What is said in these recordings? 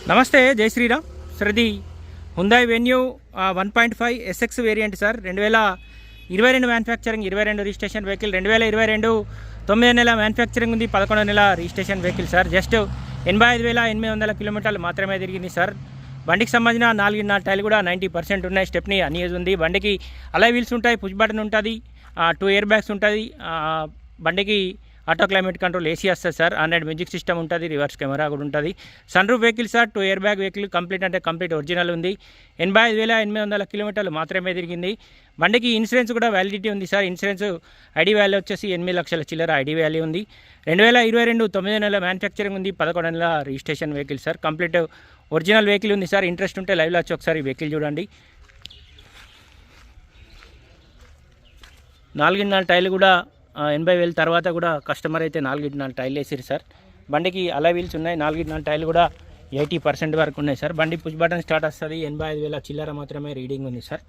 నమస్తే, జై శ్రీరామ్. సార్ ఇది హుందాయ్ venue 1.5 SX variant sir. 2022 manufacturing, 22 registration vehicle. 2022 9 నెల మ్యానుఫ్యాక్చరింగ్ ఉంది, 11 నెల రిజిస్ట్రేషన్ వెహికల్ సార్. జస్ట్ 85,800 కిలోమీటర్లు మాత్రమే తిరిగింది సార్. బండికి సంబంధించిన 4 టైర్లు కూడా 90% ఉన్నాయి. స్టెప్ని అన్యూజ్ ఉంది. బండికి అలై వీల్స్ ఉంటాయి, పుష్ బటన్ ఉంటుంది, 2 ఎయిర్ బ్యాగ్స్ ఉంటుంది. బండికి ఆటో క్లైమేట్ కంట్రోల్ ఏసీ వస్తుంది సార్. ఆండ్రాయిడ్ మ్యూజిక్ సిస్టమ్ ఉంటుంది, రివర్స్ కెమెరా కూడా ఉంటుంది. Sun roof vehicle sir. 2 air bag vehicle. Complete అంటే కంప్లీట్ ఒరిజినల్ ఉంది. 85,800 కిలోమీటర్లు మాత్రమే తిరిగింది. బండికి ఇన్సూరెన్స్ కూడా వ్యాలిడిటీ ఉంది సార్. ఇన్సూరెన్స్ ఐడి వాల్యూ వచ్చేసి 8 లక్షల చిల్లర ఐడి వాల్యూ ఉంది. 2022 9 నెల మ్యానుఫ్యాక్చరింగ్ ఉంది, 11 నెల registration vehicle sir. Complete original vehicle ఉంది సార్. ఇంట్రెస్ట్ ఉంటే లైవ్లో వచ్చి ఒకసారి వెహికల్ చూడండి. 4 టైర్లు కూడా 80,000 తర్వాత కూడా కస్టమర్ అయితే 4 టైర్లు వేసారు సార్. బండికి అలా వీల్స్ ఉన్నాయి. 4 టైర్లు కూడా 80% వరకు ఉన్నాయి సార్. బండి పుష్ బటన్ స్టార్ట్ వస్తుంది. 85,000 చిల్లర మాత్రమే రీడింగ్ ఉంది sir.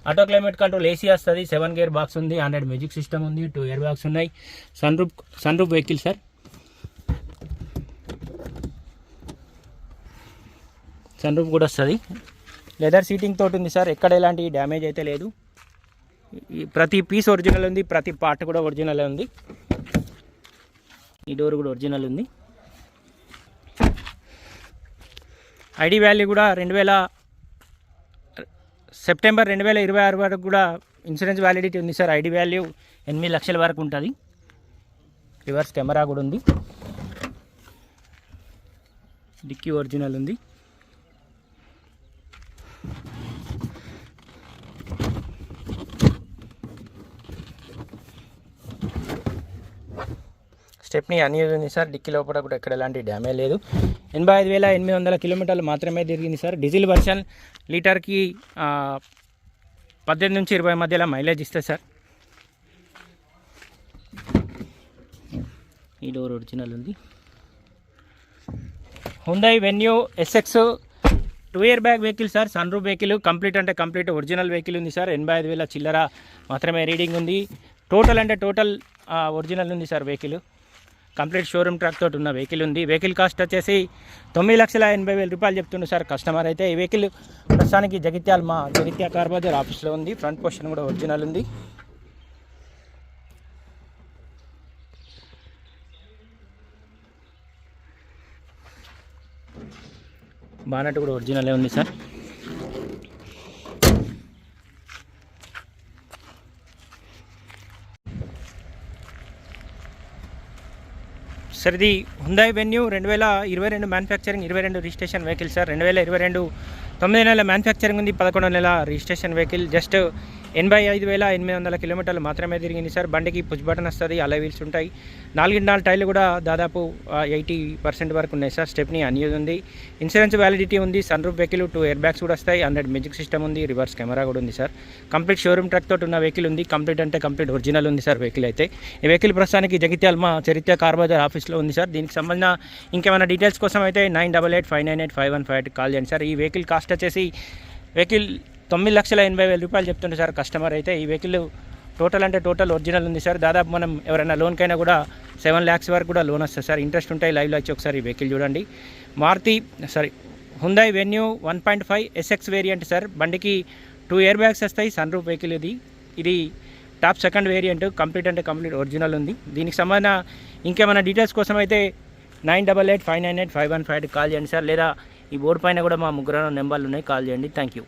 Auto climate control AC వస్తుంది, 7 గేర్ బాక్స్ ఉంది, ఆండ్రాయిడ్ మ్యూజిక్ సిస్టమ్ ఉంది, 2 ఎయిర్ బ్యాగ్స్ ఉన్నాయి. Sun roof vehicle sir. Sun roof కూడా వస్తుంది. లెదర్ సీటింగ్ తోటి ఉంది సార్. ఎక్కడ ఎలాంటి డ్యామేజ్ అయితే లేదు. ప్రతి పీస్ ఒరిజినల్ ఉంది, ప్రతి పార్ట్ కూడా ఒరిజినల్ ఉంది. ఈ డోర్ కూడా ఒరిజినల్ ఉంది. ఐడి వాల్యూ కూడా సెప్టెంబర్ 2026 వరకు కూడా ఇన్సూరెన్స్ వ్యాలిడిటీ ఉంది సార్. ఐడి వాల్యూ 8 లక్షల వరకు ఉంటుంది. రివర్స్ కెమెరా కూడా ఉంది. డిక్కీ ఒరిజినల్ ఉంది. స్టెప్ని అన్యూజ్ ఉంది సార్. డిక్కీ లోపల కూడా ఇక్కడ ఎలాంటి డ్యామేజ్ లేదు. 85,800 కిలోమీటర్లు మాత్రమే తిరిగింది సార్. డీజిల్ వర్షన్ లీటర్కి 18 నుంచి 20 మధ్యలో మైలేజ్ ఇస్తుంది సార్. ఈ డోర్ ఒరిజినల్ ఉంది. Hyundai Venue SX 2 air bag vehicle sir. Sun roof vehicle. Complete అంటే కంప్లీట్ ఒరిజినల్ వెహికల్ ఉంది సార్. 85,000 చిల్లర మాత్రమే రీడింగ్ ఉంది. టోటల్ అంటే టోటల్ ఒరిజినల్ ఉంది sir vehicle. Complete showroom track తోటి ఉన్న వెహికల్ ఉంది. వెహికల్ కాస్ట్ వచ్చేసి 9,80,000 రూపాయలు చెప్తుండే సార్ కస్టమర్ అయితే. ఈ వెహికల్ ప్రస్తుతానికి జగిత్యాల కార్ బజార్ ఆఫీస్లో ఉంది. ఫ్రంట్ పొజిషన్ కూడా ఒరిజినల్ ఉంది. బానట్ కూడా ఒరిజినలే ఉంది సార్. సార్ ఇది హుందాయ్ venue 2022 manufacturing, 22 registration vehicle sir. 2022 9 నెలల మ్యానుఫ్యాక్చరింగ్ ఉంది, 11 నెల రిజిస్ట్రేషన్ వెహికల్. జస్ట్ 85,800 కిలోమీటర్లు మాత్రమే తిరిగింది సార్. బండికి పుష్ బటన్ వస్తుంది, అలై వీల్స్ ఉంటాయి. 4 టైర్లు కూడా దాదాపు 80% వరకు ఉన్నాయి సార్. స్టెప్ని అన్యూజ్ ఉంది. ఇన్సూరెన్స్ వ్యాలిడిటీ ఉంది. Sun roof vehicle, 2 air bags కూడా వస్తాయి. ఆండ్రాయిడ్ మ్యూజిక్ సిస్టమ్ ఉంది, రివర్స్ కెమెరా కూడా ఉంది సార్. కంప్లీట్ షోరూమ్ ట్రక్ తోటి ఉన్న వెహికల్ ఉంది. కంప్లీట్ అంటే కంప్లీట్ ఒరిజినల్ ఉంది సార్ వెహికల్ అయితే. ఈ వెహికల్ ప్రస్తుతానికి జగిత్యాల కార్ బజార్ ఆఫీస్లో ఉంది సార్. దీనికి సంబంధించిన ఇంకేమైనా డీటెయిల్స్ కోసం అయితే 9885985158 కాల్ చేయండి సార్. ఈ వెహికల్ కాస్ట్ వచ్చేసి వెహికల్ 9,80,000 రూపాయలు చెప్తుండే సార్ కస్టమర్ అయితే. ఈ వెహికల్ టోటల్ అంటే టోటల్ ఒరిజినల్ ఉంది సార్. దాదాపు మనం ఎవరైనా లోన్కైనా కూడా 7 lakhs వరకు కూడా లోన్ వస్తుంది సార్. ఇంట్రెస్ట్ ఉంటాయి లైవ్లో వచ్చి ఒకసారి ఈ వెహికల్ చూడండి. హుందాయ్ వెన్యూ 1.5 ఎస్ఎక్స్ వేరియంట్ సార్. బండికి 2 ఎయిర్ బ్యాగ్స్ వస్తాయి. సన్ రూఫ్ వెహికల్ ఇది టాప్ సెకండ్ వేరియంట్. కంప్లీట్ అంటే కంప్లీట్ ఒరిజినల్ ఉంది. దీనికి సంబంధించిన ఇంకేమైనా డీటెయిల్స్ కోసం అయితే 9885985158 కాల్ చేయండి సార్. లేదా ఈ బోర్డు పైన కూడా మా 3 నెంబర్లు ఉన్నాయి, కాల్ చేయండి. Thank you.